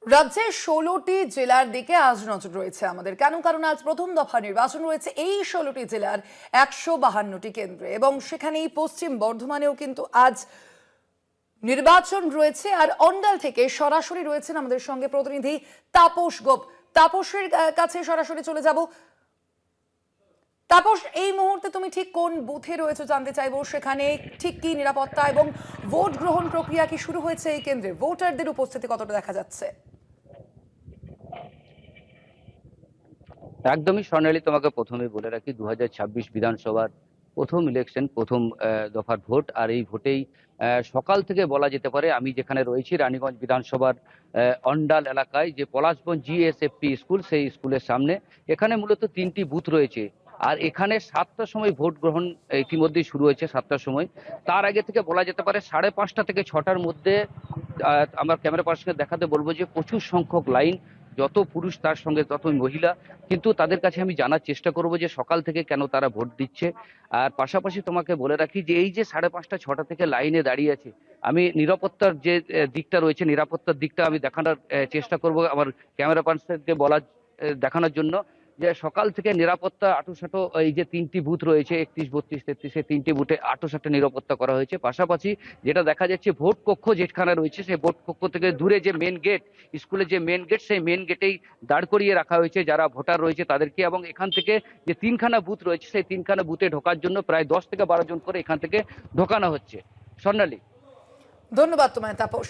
রাজ্যে ১৬টি জেলার দিকে আজ নজর রয়েছে আমাদের। কেন? কারণ আজ প্রথম দফা নির্বাচন রয়েছে এই ১৬টি জেলার ১৫২টি কেন্দ্রে, এবং সেখানেই পশ্চিম বর্ধমানেও কিন্তু আজ নির্বাচন রয়েছে। আর অন্ডাল থেকে সরাসরি রয়েছেন আমাদের সঙ্গে প্রতিনিধি তাপস গোপ। তাপসের কাছে সরাসরি চলে যাব। তাপস, এই মুহূর্তে তুমি ঠিক কোন বুথে রয়েছে জানতে চাইবো। সেখানে ঠিক কি নিরাপত্তা এবং ভোট গ্রহণ প্রক্রিয়া কি শুরু হয়েছে এই কেন্দ্রে? ভোটারদের উপস্থিতি কতটা দেখা যাচ্ছে? একদমই স্বর্ণালী, তোমাকে প্রথমেই বলে রাখি ২০২৬ বিধানসভার প্রথম ইলেকশন, প্রথম দফার ভোট। আর এই ভোটেই সকাল থেকে বলা যেতে পারে, আমি যেখানে রয়েছি রানীগঞ্জ বিধানসভার অন্ডাল এলাকায়, যে পলাশবন জিএসএফপি স্কুল, সেই স্কুলের সামনে এখানে মূলত ৩টি বুথ রয়েছে। আর এখানে ৭টার সময় ভোট গ্রহণ ইতিমধ্যেই শুরু হয়েছে, ৭টার সময়। তার আগে থেকে বলা যেতে পারে ৫:৩০ থেকে ৬টার মধ্যে আমার ক্যামেরা পার্সনকে দেখাতে বলবো যে প্রচুর সংখ্যক লাইন, যত পুরুষ তার সঙ্গে তত মহিলা। কিন্তু তাদের কাছে আমি জানার চেষ্টা করব যে সকাল থেকে কেন তারা ভোট দিচ্ছে। আর পাশাপাশি তোমাকে বলে রাখি যে এই যে ৫:৩০ ৬টা থেকে লাইনে দাঁড়িয়ে আছে, আমি নিরাপত্তার যে দিকটা রয়েছে, নিরাপত্তার দিকটা আমি দেখানোর চেষ্টা করব আমার ক্যামেরা পার্সনকে দেখানোর জন্য যে সকাল থেকে নিরাপত্তা আঁটোসাঁটো। এই যে ৩টি বুথ রয়েছে ৩১, ৩২, ৩৩, সেই ৩টি বুথে আঁটোসাঁটো নিরাপত্তা করা হয়েছে। পাশাপাশি যেটা দেখা যাচ্ছে, ভোট কক্ষ যেখানে রয়েছে সেই ভোট কক্ষ থেকে দূরে যে মেন গেট, স্কুলের যে মেন গেট, সেই মেন গেটেই দাঁড় করিয়ে রাখা হয়েছে যারা ভোটার রয়েছে তাদেরকে। এবং এখান থেকে যে ৩খানা বুথ রয়েছে সেই ৩খানা বুথে ঢোকার জন্য প্রায় ১০ থেকে ১২ জন করে এখান থেকে ঢোকানো হচ্ছে। স্বর্ণালী, ধন্যবাদ তোমায় তাপস।